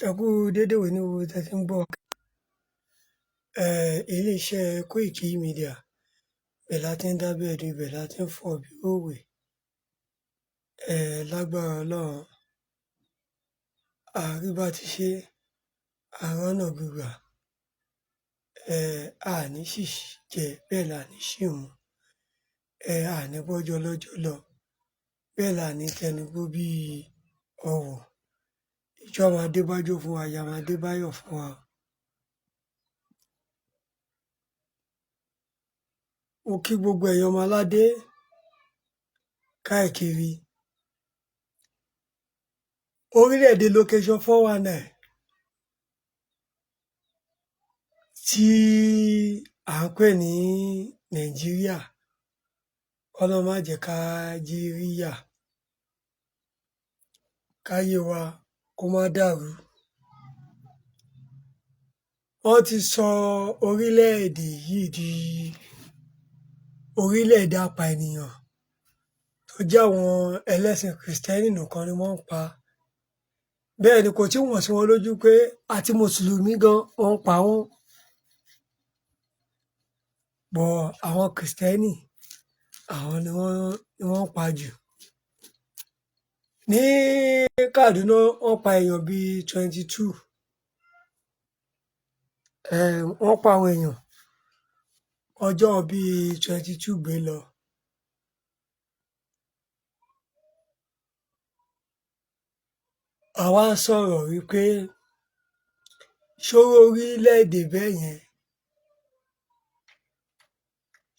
Ẹ kú dédé wò ní gbogbo tẹ́ tí ń gbọ́. Iléeṣẹ́ Koiki Media ibẹ̀ la ti ń dábẹ́ ẹ̀dùn, ibẹ̀ la ti ń fọ̀ bí òwe. Lágbára Ọlọ́run, àárí bá ti ṣe àrọ́nà gbígbà. Àní ṣìṣì jẹ bẹ́ẹ̀ là ní ṣì mu. Àní bọ́jọ́ lọ́jọ́ lọ bẹ́ẹ̀ là ní tẹnugbó bí ọ̀wọ̀. Ìjọ máa dé bájò fún wa, ìyá máa dé báyọ̀ fún wa. Mo kí gbogbo ẹ̀yin ọmọ aládé káàkiri orílẹ̀-èdè location 419 tí à ń pè ní Nàìjíríà. Ọlọ́run má jẹ́ ká jí rí yà, káyé wa kó má dàrú. Wọ́n ti sọ orílẹ̀-èdè yìí di orílẹ̀-èdè apànìyàn tó jẹ́ àwọn ẹlẹ́sìn Kìrìsìtẹ́nì nìkan ni wọ́n ń pa. Bẹ́ẹ̀ ni kò tí wọ́n sí wọn lójú pé àti Mùsùlùmí gan wọ́n ń pa wọ́n. Bọ̀ àwọn Kìrìsìtẹ́nì àwọn ni wọ́n ń pa jù. Ní Kaduna wọ́n pa èèyàn bíi 22. Wọ́n pa àwọn èèyàn ọjọ́ bíi 22 gbé lọ. Àwa sọ̀rọ̀ wípé ṣóró orílẹ̀-èdè bẹ́ẹ̀ yẹn,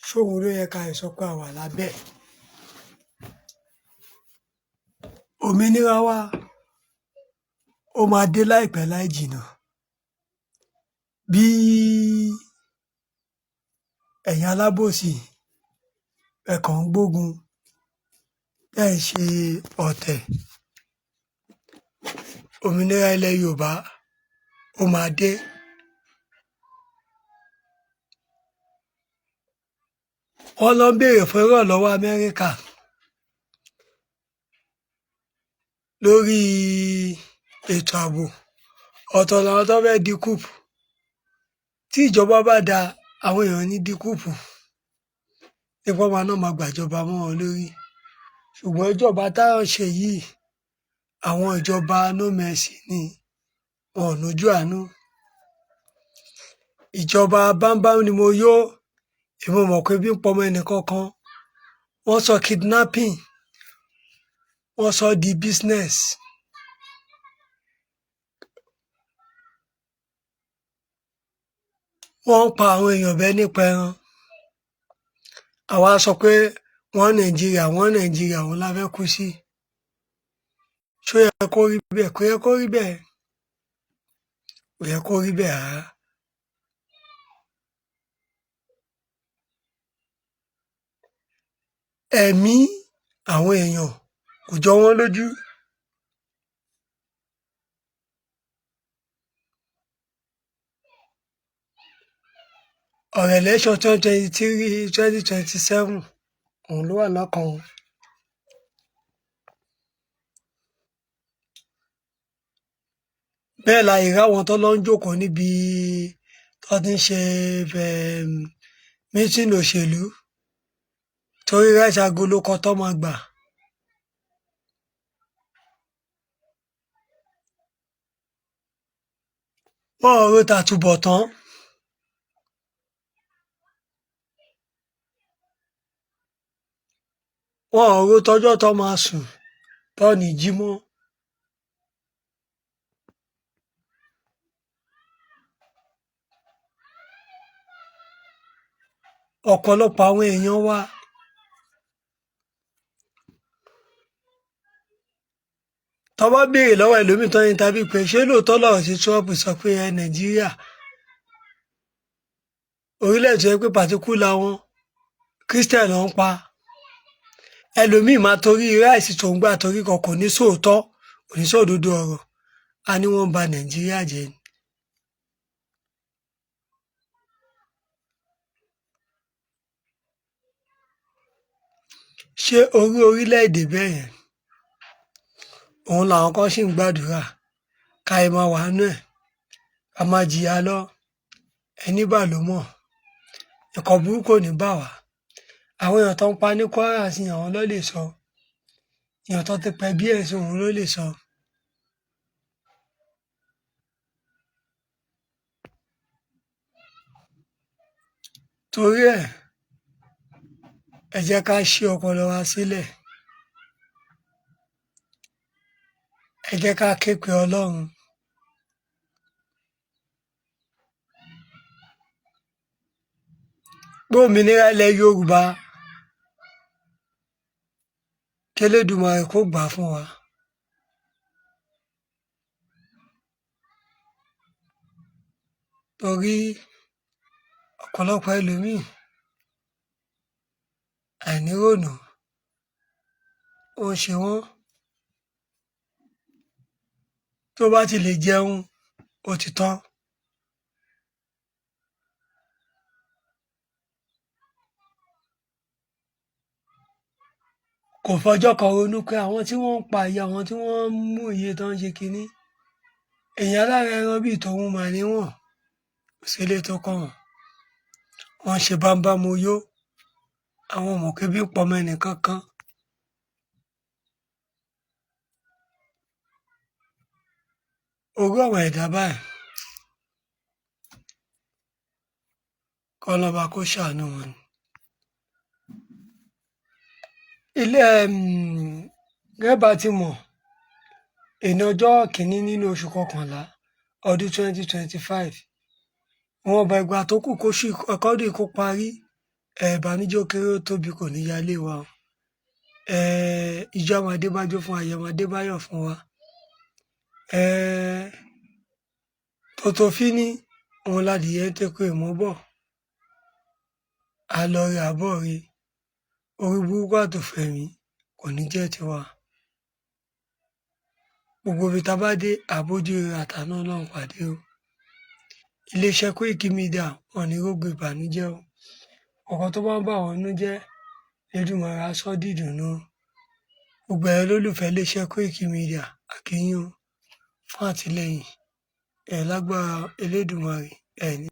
ṣóhun ló yẹ ká sọ pé a wà lábẹ́. Òmìnira wa ó máa dé láìpẹ́ láì jìnnà. Bí ẹ̀yin alábòsí ẹ kàn ń gbógun ẹ ń ṣe ọ̀tẹ̀, òmìnira ilẹ̀ Yorùbá ó máa dé. Wọ́n lọ ń béèrè fún ìrànlọ́wọ́ Amẹ́ríkà lórí ètò ààbò. Ọ̀tọ̀ làwọn tó fẹ́ di kúùpù. Tí ìjọba bá da àwọn èèyàn ní di kúùpù, nípa ọmọ náà máa gbàjọba mọ́ wọn lórí. Ṣùgbọ́n ìjọba táwọn ṣe yìí, àwọn ìjọba no mercy ni, wọn ò nójú àánú. Ìjọba bámbám ni mo yó, èmi mọ̀ pé bí ń pọmọ ẹnìkankan. Wọ́n sọ kidnapping, wọ́n sọ di business. Wọ́n ń pa àwọn èèyàn bẹ́ẹ̀ nípa ẹran. Àwa sọ pé wọ́n Nàìjíríà òun la fẹ́ kú sí. Ṣó yẹ kó rí bẹ́ẹ̀? Kò yẹ kó rí bẹ́ẹ̀. Kò yẹ kó rí bẹ́ẹ̀ rárá. Ẹ̀mí àwọn èèyàn kò jọ wọ́n lójú. Ọ̀rọ̀ election 2023, 2027 òun ló wà lọ́kàn wọn. Bẹ́ẹ̀ la ìrá wọn tó lọ ń jókòó níbi tó ti ń ṣe mítìn òṣèlú torí ráìsì agolo kan tó máa gbà. Wọ́n ò rò tàtúbọ̀tán. Wọ́n ò rò tọ́jọ́ tó máa sùn tó ní jí mọ́. Ọ̀pọ̀lọpọ̀ àwọn èèyàn wa tó bá béèrè lọ́wọ́ ẹlòmíì tó ní tàbí pé ṣé lóòótọ́ lọ̀rọ̀ tí Trump sọ pé Nàìjíríà orílẹ̀-èdè tó yẹ pé pàtíkúlà wọn Christian ló ń pa. Ẹlòmíì máa torí ráìsì tó ń gbà torí kan kò ní sóòótọ́, kò ní sóòdodo ọ̀rọ̀. A ní wọ́n ń ba Nàìjíríà jẹ́ ni. Ṣé orí orílẹ̀-èdè bẹ́ẹ̀ yẹn òun làwọn kan ṣì ń gbàdúrà ká ẹ máa wà nú ẹ̀ ká máa jìyà lọ ẹni bá ló mọ̀ nǹkan burúkú ò ní bà wá àwọn èèyàn tó ń pa ní Kwara sí àwọn ló lè sọ èèyàn tó ti pẹ́ bí ẹ̀sùn òun ló lè sọ. torí ẹ jẹ́ ká ṣí ọpọlọ wa sílẹ̀ ẹ jẹ́ ká ké pe Ọlọ́run. pé òmìnira ilẹ̀ Yorùbá k'Elédùmarè kó gbà á fún wa. torí ọ̀pọ̀lọpọ̀ ẹlòmíì àìníròònú ó ń ṣe wọ́n tó bá ti lè jẹun ó ti tán. kò fọjọ́ kan ronú pé àwọn tí wọ́n ń pa iye àwọn tí wọ́n ń mú iye tó ń ṣe kinní èèyàn alára ẹran bíi tòun mà níwọ̀n kò sí ilé tó kàn wọ́n ṣe bámbámo yó àwọn ọmọ kébí ń pọmọ ẹnìkan kan. orú àwọn ẹ̀dá báyìí kọ́lọ́ba kó ṣàánú wọn. ilé gẹ́bà ti mọ̀ èní ọjọ́ kìíní nínú oṣù kọkànlá ọdún 2025 wọn bá ìgbà tó kù kó ṣì ọkọ́dún kó parí ìbànújẹ́ ó kéré ó tóbi kò ní yálé wa ìjọ àwọn adébájọ́ fún àyẹ̀wò adébáyọ̀ fún wa tòtòfíní òun ládìyẹ ń tẹ́kọ̀ èmọ́ bọ̀ àlọ́rẹ̀ àbọ̀ rẹ̀ orí burúkú àtòfẹ̀mí kò ní jẹ́ tiwa gbogbo ibi tá a bá dé àbójú rere àtàánú Ọlọ́run pàdé o iléeṣẹ́ Koiki Media wọn ní rógbò ìbànújẹ́ o ọ̀kan tó bá ń bà wọ́n nú jẹ́ Elédùmarè á sọ́ dìdùnnú gbogbo ẹ̀ lólùfẹ́ iléeṣẹ́ Koiki Media a kí yín o fún àtìlẹ́yìn lágbára Elédùmarè ní